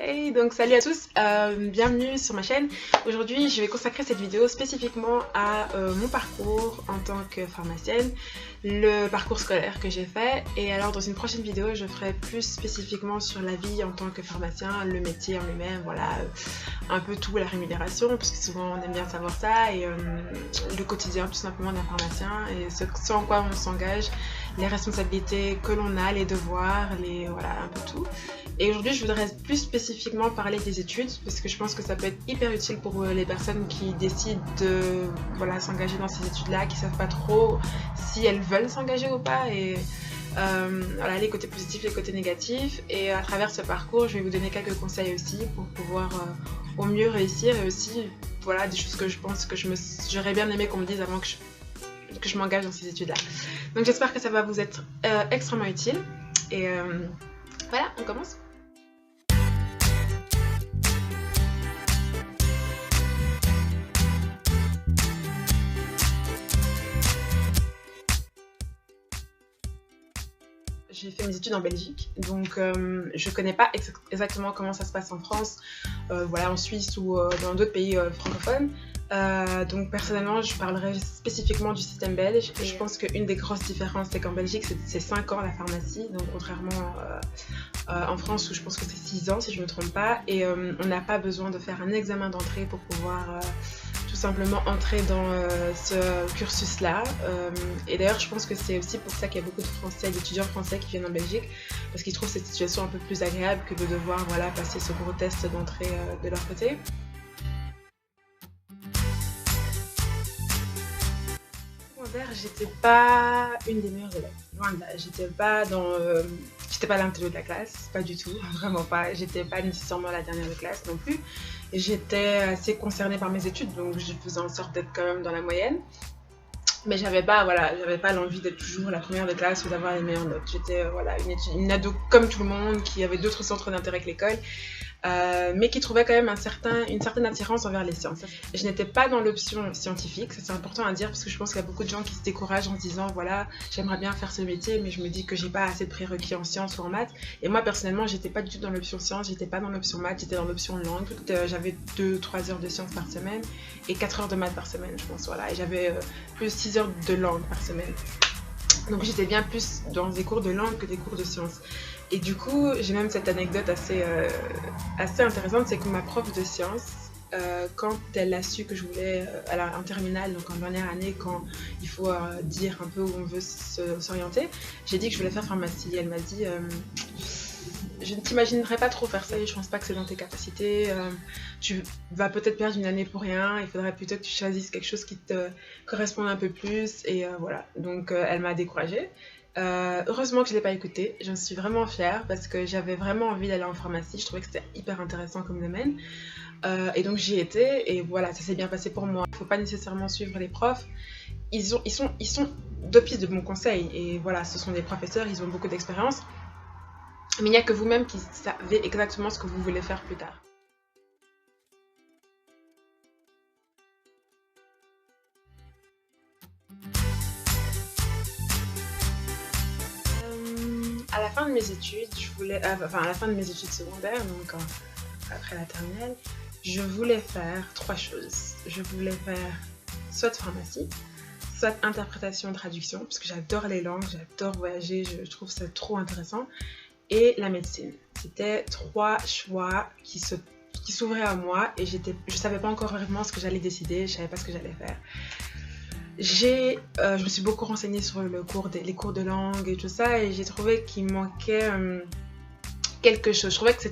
Hey, donc salut à tous, bienvenue sur ma chaîne. Aujourd'hui, je vais consacrer cette vidéo spécifiquement à mon parcours en tant que pharmacienne, le parcours scolaire que j'ai fait. Et alors, dans une prochaine vidéo, je ferai plus spécifiquement sur la vie en tant que pharmacien, le métier en lui-même, voilà, un peu tout, la rémunération, parce que souvent on aime bien savoir ça, et le quotidien tout simplement d'un pharmacien, et ce en quoi on s'engage, les responsabilités que l'on a, les devoirs, voilà, un peu tout. Et aujourd'hui, je voudrais plus spécifiquement parler des études, parce que je pense que ça peut être hyper utile pour les personnes qui décident de s'engager dans ces études-là, qui ne savent pas trop si elles veulent s'engager ou pas, et voilà, les côtés positifs, les côtés négatifs. Et à travers ce parcours, je vais vous donner quelques conseils aussi pour pouvoir au mieux réussir, et aussi voilà, des choses que je pense que j'aurais bien aimé qu'on me dise avant que je m'engage dans ces études-là. Donc j'espère que ça va vous être extrêmement utile. Et voilà, on commence. J'ai fait mes études en Belgique, donc je connais pas exactement comment ça se passe en France, voilà, en Suisse ou dans d'autres pays francophones. Donc personnellement, je parlerai spécifiquement du système belge. Et je pense qu'une des grosses différences, c'est qu'en Belgique, c'est 5 ans la pharmacie, donc contrairement en France où je pense que c'est 6 ans si je ne me trompe pas, et on n'a pas besoin de faire un examen d'entrée pour pouvoir tout simplement entrer dans ce cursus-là. Et d'ailleurs, je pense que c'est aussi pour ça qu'il y a beaucoup de Français, d'étudiants français qui viennent en Belgique, parce qu'ils trouvent cette situation un peu plus agréable que de devoir passer ce gros test d'entrée de leur côté. J'étais pas une des meilleures élèves, loin de là. J'étais pas l'intello de la classe, pas du tout, vraiment pas. J'étais pas nécessairement la dernière de classe non plus. J'étais assez concernée par mes études, donc je faisais en sorte d'être quand même dans la moyenne. Mais j'avais pas l'envie d'être toujours la première de classe ou d'avoir les meilleures notes. J'étais une ado comme tout le monde qui avait d'autres centres d'intérêt que l'école. Mais qui trouvait quand même une certaine attirance envers les sciences. Je n'étais pas dans l'option scientifique, ça c'est important à dire, parce que je pense qu'il y a beaucoup de gens qui se découragent en se disant voilà, j'aimerais bien faire ce métier, mais je me dis que j'ai pas assez de prérequis en sciences ou en maths. Et moi personnellement, j'étais pas du tout dans l'option sciences, j'étais pas dans l'option maths, j'étais dans l'option langue. J'avais 2-3 heures de sciences par semaine et 4 heures de maths par semaine, je pense, voilà. Et j'avais plus 6 heures de langue par semaine. Donc j'étais bien plus dans des cours de langue que des cours de sciences. Et du coup, j'ai même cette anecdote assez intéressante, c'est que ma prof de sciences, quand elle a su que je voulais, en terminale, donc en dernière année, quand il faut dire un peu où on veut s'orienter, j'ai dit que je voulais faire pharmacie. Elle m'a dit je ne t'imaginerais pas trop faire ça et je pense pas que c'est dans tes capacités, tu vas peut-être perdre une année pour rien, il faudrait plutôt que tu choisisses quelque chose qui te corresponde un peu plus, et voilà. Donc elle m'a découragée. Heureusement que je ne l'ai pas écouté, j'en suis vraiment fière parce que j'avais vraiment envie d'aller en pharmacie, je trouvais que c'était hyper intéressant comme domaine, et donc j'y étais, et voilà, ça s'est bien passé pour moi. Il ne faut pas nécessairement suivre les profs, ils sont d'office de bons conseils, et voilà, ce sont des professeurs, ils ont beaucoup d'expérience, mais il n'y a que vous-même qui savez exactement ce que vous voulez faire plus tard. À la fin de mes études, à la fin de mes études secondaires, donc après la terminale, je voulais faire 3 choses. Je voulais faire soit pharmacie, soit interprétation, traduction, parce que j'adore les langues, j'adore voyager, je trouve ça trop intéressant, et la médecine. C'était 3 choix qui s'ouvraient à moi, et je savais pas encore vraiment ce que j'allais décider, je savais pas ce que j'allais faire. Je me suis beaucoup renseignée sur les cours de langue et tout ça, et j'ai trouvé qu'il manquait quelque chose. Je trouvais que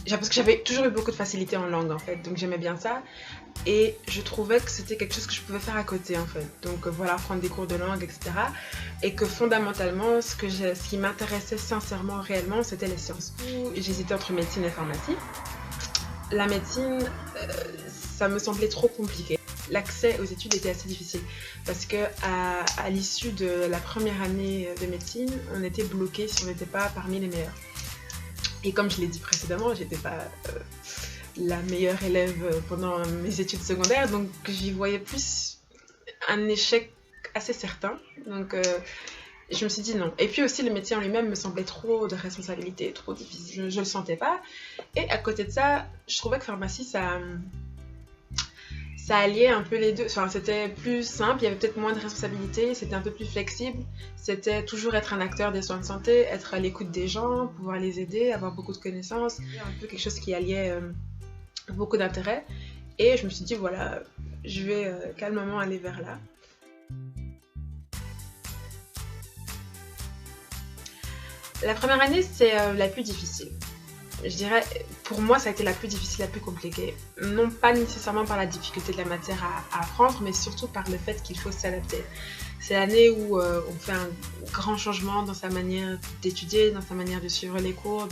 parce que j'avais toujours eu beaucoup de facilité en langue en fait, donc j'aimais bien ça, et je trouvais que c'était quelque chose que je pouvais faire à côté en fait. Donc voilà, prendre des cours de langue, etc. Et que fondamentalement, ce qui m'intéressait sincèrement, réellement, c'était les sciences. J'hésitais entre médecine et pharmacie. La médecine, ça me semblait trop compliqué. L'accès aux études était assez difficile parce que à l'issue de la première année de médecine, on était bloqué si on n'était pas parmi les meilleurs. Et comme je l'ai dit précédemment, j'étais pas la meilleure élève pendant mes études secondaires, donc j'y voyais plus un échec assez certain. Donc je me suis dit non. Et puis aussi, le métier en lui-même me semblait trop de responsabilité, trop difficile. Je le sentais pas. Et à côté de ça, je trouvais que pharmacie, ça alliait un peu les deux. Enfin, c'était plus simple, il y avait peut-être moins de responsabilités, c'était un peu plus flexible. C'était toujours être un acteur des soins de santé, être à l'écoute des gens, pouvoir les aider, avoir beaucoup de connaissances. Un peu quelque chose qui alliait beaucoup d'intérêt. Et je me suis dit, voilà, je vais calmement aller vers là. La première année, c'est la plus difficile. Je dirais, pour moi, ça a été la plus difficile, la plus compliquée. Non pas nécessairement par la difficulté de la matière à apprendre, mais surtout par le fait qu'il faut s'adapter. C'est l'année où on fait un grand changement dans sa manière d'étudier, dans sa manière de suivre les cours,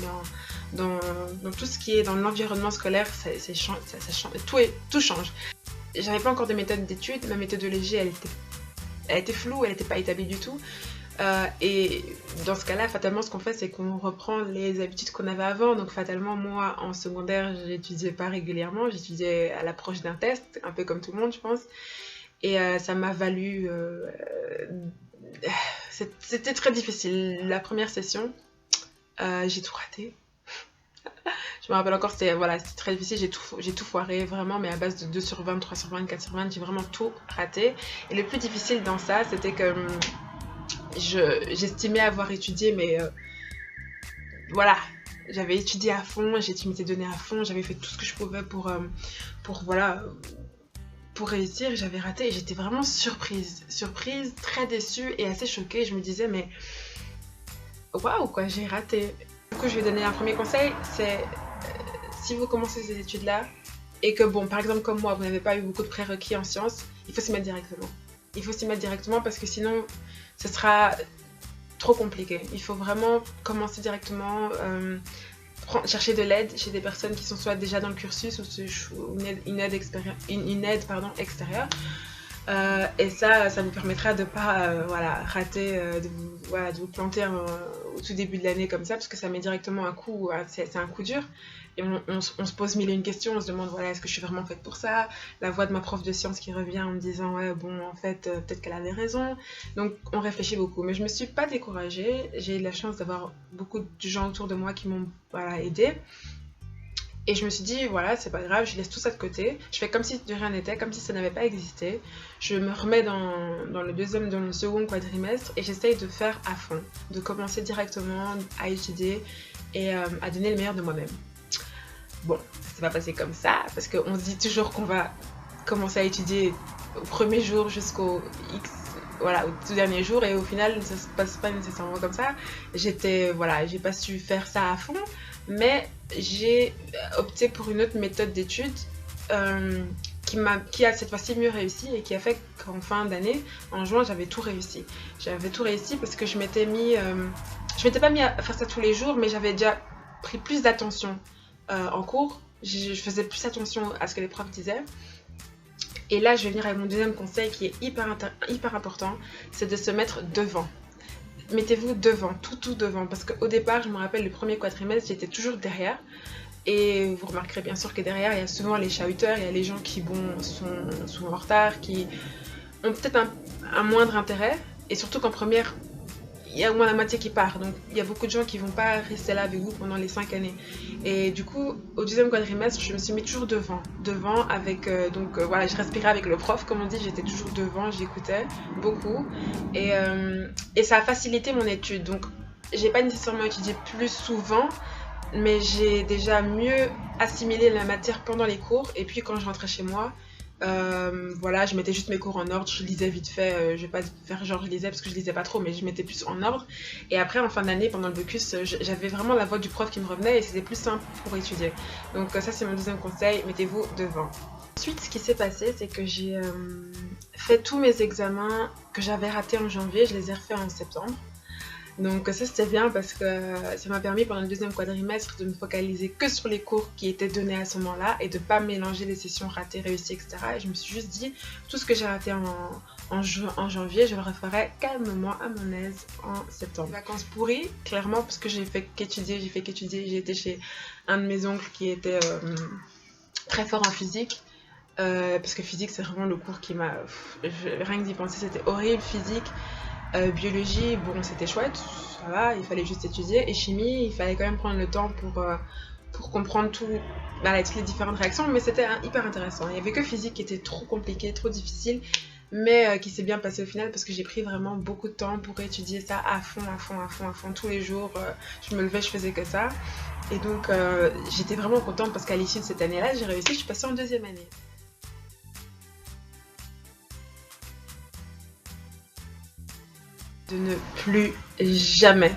dans tout ce qui est dans l'environnement scolaire, tout change. J'avais pas encore de méthode d'étude, ma méthodologie, elle était floue, elle n'était pas établie du tout. Et dans ce cas-là, fatalement, ce qu'on fait, c'est qu'on reprend les habitudes qu'on avait avant. Donc, fatalement, moi, en secondaire, j'étudiais pas régulièrement. J'étudiais à l'approche d'un test, un peu comme tout le monde, je pense. Et ça m'a valu... C'était très difficile. La première session, j'ai tout raté. Je me rappelle encore, c'était très difficile. J'ai tout foiré, vraiment, mais à base de 2 sur 20, 3 sur 20, 4 sur 20, j'ai vraiment tout raté. Et le plus difficile dans ça, c'était que... j'estimais avoir étudié, mais voilà, j'avais étudié à fond, j'ai m'étais donné à fond, j'avais fait tout ce que je pouvais pour réussir, et j'avais raté, et j'étais vraiment surprise, très déçue et assez choquée. Je me disais, mais waouh, quoi, j'ai raté. Du coup, je vais donner un premier conseil, c'est si vous commencez ces études-là, et que bon, par exemple comme moi, vous n'avez pas eu beaucoup de prérequis en sciences, il faut s'y mettre directement. Il faut s'y mettre directement parce que sinon, ce sera trop compliqué. Il faut vraiment commencer directement, chercher de l'aide chez des personnes qui sont soit déjà dans le cursus ou une aide extérieure. Et ça vous permettra de ne pas rater, de vous planter au tout début de l'année comme ça, parce que ça met directement un coup, c'est un coup dur. Et on se pose mille et une questions, on se demande, voilà, est-ce que je suis vraiment faite pour ça? La voix de ma prof de sciences qui revient en me disant, ouais, bon, en fait, peut-être qu'elle avait raison. Donc, on réfléchit beaucoup. Mais je me suis pas découragée. J'ai eu la chance d'avoir beaucoup de gens autour de moi qui m'ont aidée. Et je me suis dit, voilà, c'est pas grave, je laisse tout ça de côté. Je fais comme si de rien n'était, comme si ça n'avait pas existé. Je me remets dans le second quadrimestre et j'essaye de faire à fond, de commencer directement à étudier et à donner le meilleur de moi-même. Bon, ça s'est pas passé comme ça, parce qu'on se dit toujours qu'on va commencer à étudier au premier jour jusqu'au au tout dernier jour, et au final, ça se passe pas nécessairement comme ça. J'ai pas su faire ça à fond, mais j'ai opté pour une autre méthode d'étude qui a cette fois-ci mieux réussi et qui a fait qu'en fin d'année, en juin, j'avais tout réussi. J'avais tout réussi parce que je m'étais pas mis à faire ça tous les jours, mais j'avais déjà pris plus d'attention en cours. Je faisais plus attention à ce que les profs disaient. Et là, je vais venir avec mon deuxième conseil qui est hyper important, c'est de se mettre devant. Mettez-vous devant, tout devant, parce qu'au départ, je me rappelle, le premier quadrimestre, j'étais toujours derrière. Et vous remarquerez bien sûr que derrière, il y a souvent les chahuteurs, il y a les gens qui sont en retard, qui ont peut-être un moindre intérêt. Et surtout qu'en première, il y a au moins la moitié qui part. Donc, il y a beaucoup de gens qui ne vont pas rester là avec vous pendant les 5 années. Et du coup, au deuxième quadrimestre, je me suis mis toujours devant. Avec, je respirais avec le prof, comme on dit, j'étais toujours devant, j'écoutais beaucoup. Et ça a facilité mon étude. Donc, j'ai pas nécessairement étudié plus souvent, mais j'ai déjà mieux assimilé la matière pendant les cours. Et puis, quand je rentrais chez moi, je mettais juste mes cours en ordre, je lisais vite fait, je vais pas faire genre je lisais parce que je lisais pas trop, mais je mettais plus en ordre. Et après, en fin d'année, pendant le blocus, j'avais vraiment la voix du prof qui me revenait et c'était plus simple pour étudier. Donc ça, c'est mon deuxième conseil, mettez-vous devant. Ensuite, ce qui s'est passé, c'est que j'ai fait tous mes examens que j'avais ratés en janvier, je les ai refaits en septembre. Donc ça, c'était bien parce que ça m'a permis pendant le deuxième quadrimestre de me focaliser que sur les cours qui étaient donnés à ce moment-là et de ne pas mélanger les sessions ratées, réussies, etc. Et je me suis juste dit, tout ce que j'ai raté en janvier, je le referai calmement à mon aise en septembre. Vacances pourries, clairement, parce que j'ai fait qu'étudier. J'ai été chez un de mes oncles qui était très fort en physique. Parce que physique, c'est vraiment le cours qui m'a... rien que d'y penser, c'était horrible, physique. Biologie, bon, c'était chouette, ça va, il fallait juste étudier. Et chimie, il fallait quand même prendre le temps pour comprendre toutes les différentes réactions, mais c'était hyper intéressant. Il n'y avait que physique qui était trop compliqué, trop difficile, mais qui s'est bien passé au final parce que j'ai pris vraiment beaucoup de temps pour étudier ça à fond, à fond, à fond, à fond, tous les jours. Je me levais, je faisais que ça. Et donc, j'étais vraiment contente parce qu'à l'issue de cette année-là, j'ai réussi, je suis passée en deuxième année. De ne plus jamais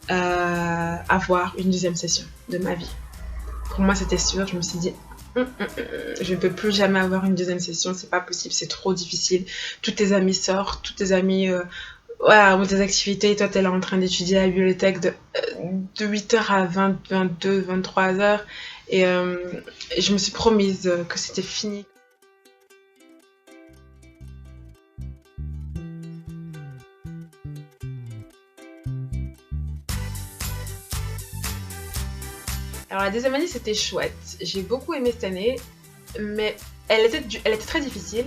avoir une deuxième session de ma vie. Pour moi, c'était sûr. Je me suis dit, je ne peux plus jamais avoir une deuxième session. C'est pas possible, c'est trop difficile. Tous tes amis sortent, tous tes amis ont des activités. Et toi, t'es là en train d'étudier à la bibliothèque de 8h à 20, 22, 23h. Et je me suis promise que c'était fini. Alors la deuxième année c'était chouette, j'ai beaucoup aimé cette année, mais elle était très difficile,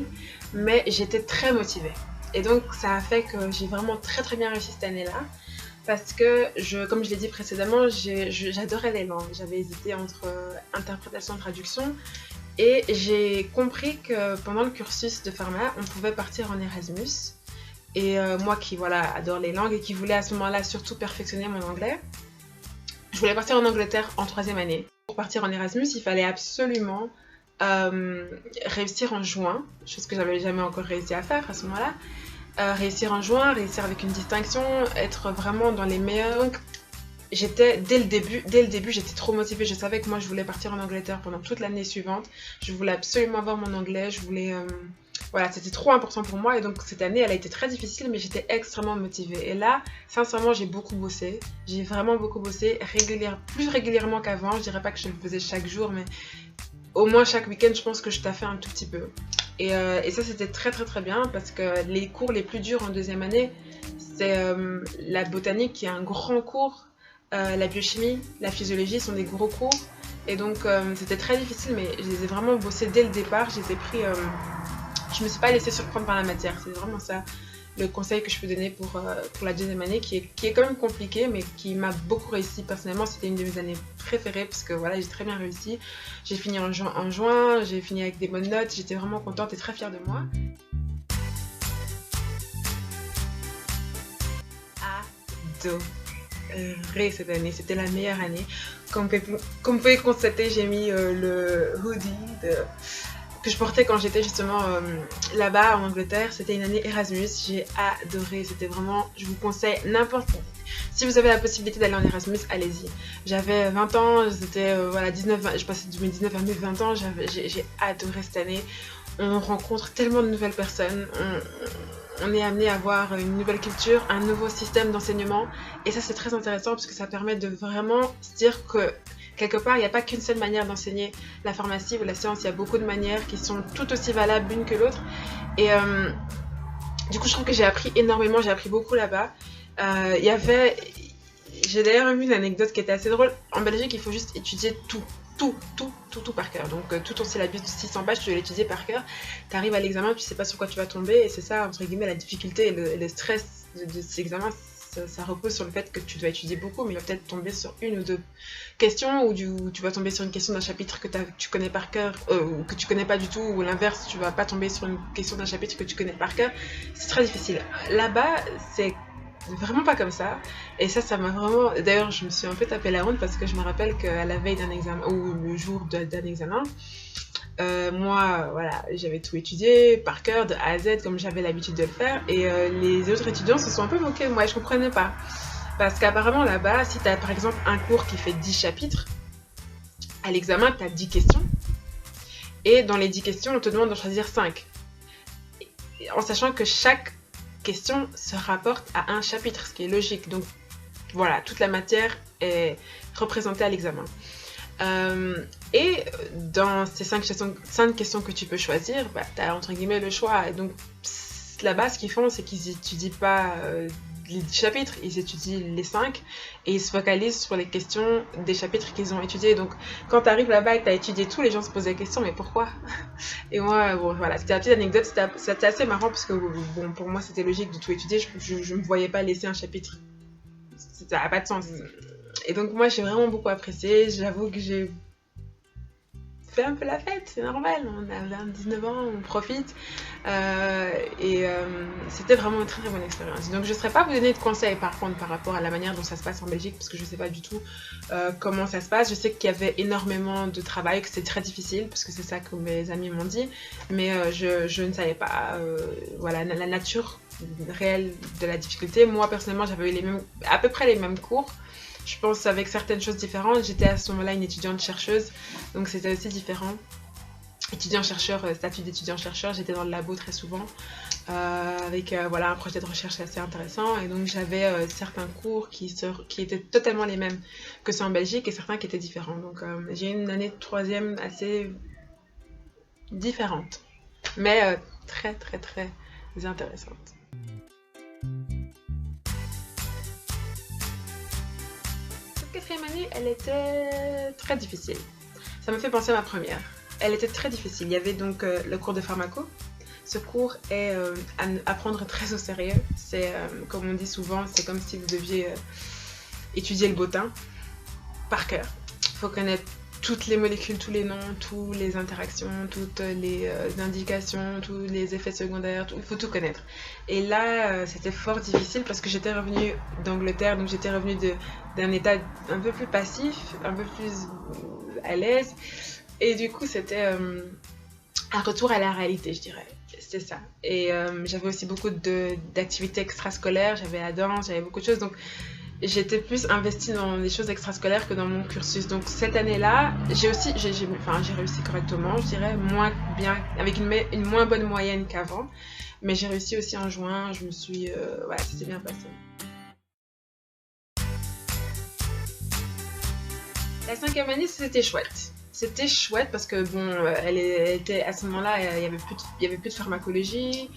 mais j'étais très motivée. Et donc ça a fait que j'ai vraiment très très bien réussi cette année-là, parce que comme je l'ai dit précédemment, j'adorais les langues. J'avais hésité entre interprétation et traduction, et j'ai compris que pendant le cursus de pharma, on pouvait partir en Erasmus. Et moi qui voilà, adore les langues et qui voulais à ce moment-là surtout perfectionner mon anglais, je voulais partir en Angleterre en troisième année. Pour partir en Erasmus, il fallait absolument réussir en juin, chose que j'avais jamais encore réussi à faire à ce moment-là. Réussir en juin, réussir avec une distinction, être vraiment dans les meilleurs. Donc, dès le début, j'étais trop motivée. Je savais que moi, je voulais partir en Angleterre pendant toute l'année suivante. Je voulais absolument avoir mon anglais. Voilà, c'était trop important pour moi. Et donc, cette année, elle a été très difficile, mais j'étais extrêmement motivée. Et là, sincèrement, j'ai beaucoup bossé. J'ai vraiment beaucoup bossé, plus régulièrement qu'avant. Je dirais pas que je le faisais chaque jour, mais au moins chaque week-end, je pense que je taffais un tout petit peu. Et ça, c'était très très très bien parce que les cours les plus durs en deuxième année, c'est la botanique qui est un grand cours, la biochimie, la physiologie sont des gros cours. Et donc, c'était très difficile, mais je les ai vraiment bossés dès le départ. Je me suis pas laissée surprendre par la matière. C'est vraiment ça le conseil que je peux donner pour la deuxième année, qui est quand même compliqué, mais qui m'a beaucoup réussi. Personnellement, c'était une de mes années préférées parce que voilà, j'ai très bien réussi. J'ai fini en juin, j'ai fini avec des bonnes notes. J'étais vraiment contente et très fière de moi. Adoré cette année, c'était la meilleure année. Comme vous pouvez constater, j'ai mis le hoodie que je portais quand j'étais justement là-bas en Angleterre. C'était une année Erasmus, j'ai adoré, c'était vraiment, je vous conseille n'importe quoi. Si vous avez la possibilité d'aller en Erasmus, allez-y. J'avais 20 ans, c'était voilà, 19, je passais de mes 19 à mes 20 ans, j'ai adoré cette année. On rencontre tellement de nouvelles personnes, on est amené à avoir une nouvelle culture, un nouveau système d'enseignement. Et ça, c'est très intéressant parce que ça permet de vraiment se dire que quelque part, il n'y a pas qu'une seule manière d'enseigner la pharmacie ou la science. Il y a beaucoup de manières qui sont tout aussi valables l'une que l'autre. Et du coup, je trouve que j'ai appris énormément, j'ai appris beaucoup là-bas. J'ai d'ailleurs eu une anecdote qui était assez drôle. En Belgique, il faut juste étudier tout par cœur. Donc tout ton syllabus de 600 pages, tu dois l'étudier par cœur. Tu arrives à l'examen, tu sais pas sur quoi tu vas tomber, et c'est ça, entre guillemets, la difficulté et le stress de cet examen. Ça repose sur le fait que tu dois étudier beaucoup, mais il va peut-être tomber sur une ou deux questions, ou tu vas tomber sur une question d'un chapitre que tu connais par cœur, ou que tu connais pas du tout, ou l'inverse, tu vas pas tomber sur une question d'un chapitre que tu connais par cœur. C'est très difficile. Là-bas, c'est vraiment pas comme ça, et ça m'a vraiment, d'ailleurs je me suis un peu tapé la honte parce que je me rappelle qu'à la veille d'un examen ou le jour d'un examen, moi voilà, j'avais tout étudié par cœur de A à Z comme j'avais l'habitude de le faire, et les autres étudiants se sont un peu moqués de moi et je comprenais pas parce qu'apparemment là-bas, si tu as par exemple un cours qui fait 10 chapitres, à l'examen tu as 10 questions, et dans les 10 questions on te demande d'en choisir 5, en sachant que chaque question se rapporte à un chapitre, ce qui est logique. Donc voilà, toute la matière est représentée à l'examen. Et dans ces 5 questions que tu peux choisir, tu as entre guillemets le choix. Et donc là-bas, ce qu'ils font, c'est qu'ils n'étudient pas les 10 chapitres, ils étudient les 5 et ils se focalisent sur les questions des chapitres qu'ils ont étudiés. Donc quand tu arrives là-bas et que tu as étudié tout, les gens se posent la question, mais pourquoi? Et moi, bon, voilà, c'était la petite anecdote, c'était assez marrant parce que bon, pour moi c'était logique de tout étudier, je me voyais pas laisser un chapitre, ça n'a pas de sens. Et donc moi j'ai vraiment beaucoup apprécié, j'avoue que j'ai fait un peu la fête, c'est normal, on a 19 ans, on profite. C'était vraiment une très très bonne expérience. Donc je ne saurais pas vous donner de conseils par contre par rapport à la manière dont ça se passe en Belgique, parce que je ne sais pas du tout comment ça se passe. Je sais qu'il y avait énormément de travail, que c'était très difficile, parce que c'est ça que mes amis m'ont dit, mais je ne savais pas voilà, la nature réelle de la difficulté. Moi personnellement j'avais eu à peu près les mêmes cours. Je pense avec certaines choses différentes. J'étais à ce moment-là une étudiante-chercheuse, donc c'était aussi différent. Étudiant-chercheur, statut d'étudiant-chercheur, j'étais dans le labo très souvent, avec voilà, un projet de recherche assez intéressant. Et donc j'avais certains cours qui étaient totalement les mêmes que ceux en Belgique et certains qui étaient différents. Donc j'ai eu une année de troisième assez différente, mais très très très intéressante. Quatrième année, elle était très difficile. Ça me fait penser à ma première. Elle était très difficile. Il y avait donc le cours de pharmaco. Ce cours est à prendre très au sérieux. C'est, comme on dit souvent, c'est comme si vous deviez étudier le bottin par cœur. Il faut connaître toutes les molécules, tous les noms, toutes les interactions, toutes les indications, tous les effets secondaires, il faut tout connaître. Et là, c'était fort difficile parce que j'étais revenue d'Angleterre, donc j'étais revenue d'un état un peu plus passif, un peu plus à l'aise. Et du coup, c'était un retour à la réalité, je dirais. C'est ça. Et j'avais aussi beaucoup d'activités extrascolaires, j'avais la danse, j'avais beaucoup de choses. Donc, j'étais plus investie dans les choses extrascolaires que dans mon cursus. Donc cette année-là, j'ai réussi correctement, je dirais, moins bien, avec une moins bonne moyenne qu'avant. Mais j'ai réussi aussi en juin, je me suis... voilà, c'était bien passé. La cinquième année, c'était chouette. C'était chouette parce que, bon, elle était, à ce moment-là, il y avait plus de pharmacologie.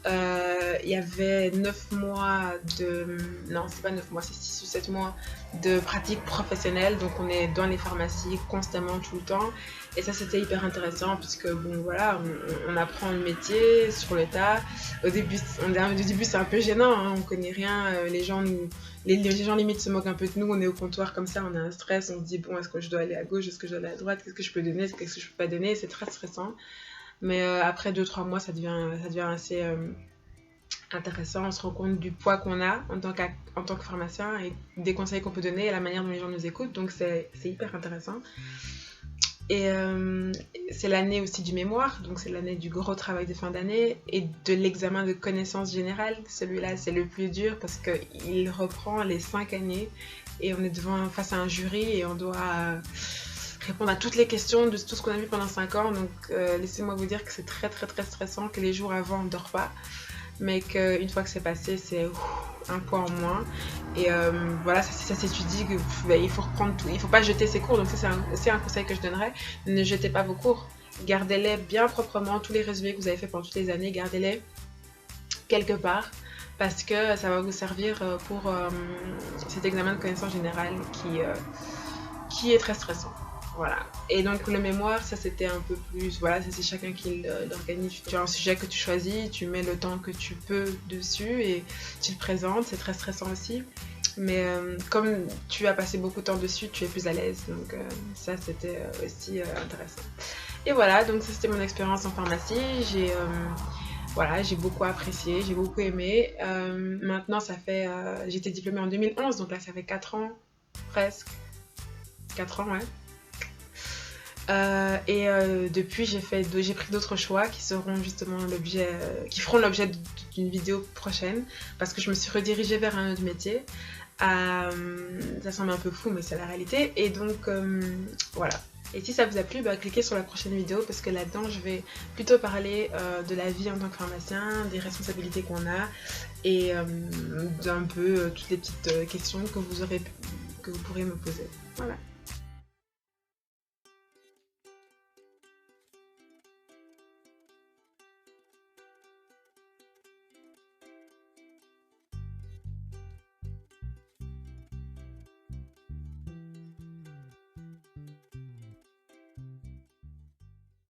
Il y avait 9 mois de... Non, c'est pas 9 mois, c'est 6 ou 7 mois de pratique professionnelle. Donc on est dans les pharmacies constamment, tout le temps. Et ça, c'était hyper intéressant parce que, bon, voilà, on apprend le métier sur le tas. Au début, c'est un peu gênant, hein, on connaît rien. Les gens limite se moquent un peu de nous. On est au comptoir comme ça, on a un stress. On se dit, bon, est-ce que je dois aller à gauche, est-ce que je dois aller à droite, qu'est-ce que je peux donner, qu'est-ce que je peux pas donner. C'est très stressant. Mais après 2-3 mois, ça devient assez intéressant. On se rend compte du poids qu'on a en tant que pharmacien et des conseils qu'on peut donner et la manière dont les gens nous écoutent. Donc c'est hyper intéressant. Et c'est l'année aussi du mémoire, donc c'est l'année du gros travail de fin d'année et de l'examen de connaissances générales. Celui-là, c'est le plus dur parce qu'il reprend les 5 années et on est face à un jury et on doit... répondre à toutes les questions de tout ce qu'on a vu pendant 5 ans. Donc laissez-moi vous dire que c'est très très très stressant, que les jours avant on ne dort pas, mais qu'une fois que c'est passé, c'est un poids en moins. Et voilà, ça s'étudie, il faut reprendre tout, il ne faut pas jeter ses cours. Donc ça c'est un conseil que je donnerais, ne jetez pas vos cours, gardez-les bien proprement, tous les résumés que vous avez fait pendant toutes les années, gardez-les quelque part, parce que ça va vous servir pour cet examen de connaissances générales qui est très stressant. Voilà. Et donc le mémoire, ça c'était un peu plus, voilà, ça c'est chacun qui l'organise. Tu as un sujet que tu choisis, tu mets le temps que tu peux dessus et tu le présentes, c'est très stressant aussi. Mais comme tu as passé beaucoup de temps dessus, tu es plus à l'aise, donc ça c'était aussi intéressant. Et voilà, donc ça c'était mon expérience en pharmacie, j'ai beaucoup apprécié, j'ai beaucoup aimé. Maintenant j'ai été diplômée en 2011, donc là ça fait 4 ans, presque. 4 ans, ouais. Depuis, j'ai pris d'autres choix qui seront justement qui feront l'objet d'une vidéo prochaine, parce que je me suis redirigée vers un autre métier. Ça semble un peu fou, mais c'est la réalité. Et donc, voilà. Et si ça vous a plu, cliquez sur la prochaine vidéo, parce que là-dedans, je vais plutôt parler de la vie en tant que pharmacien, des responsabilités qu'on a, et d'un peu toutes les petites questions que vous pourrez me poser. Voilà.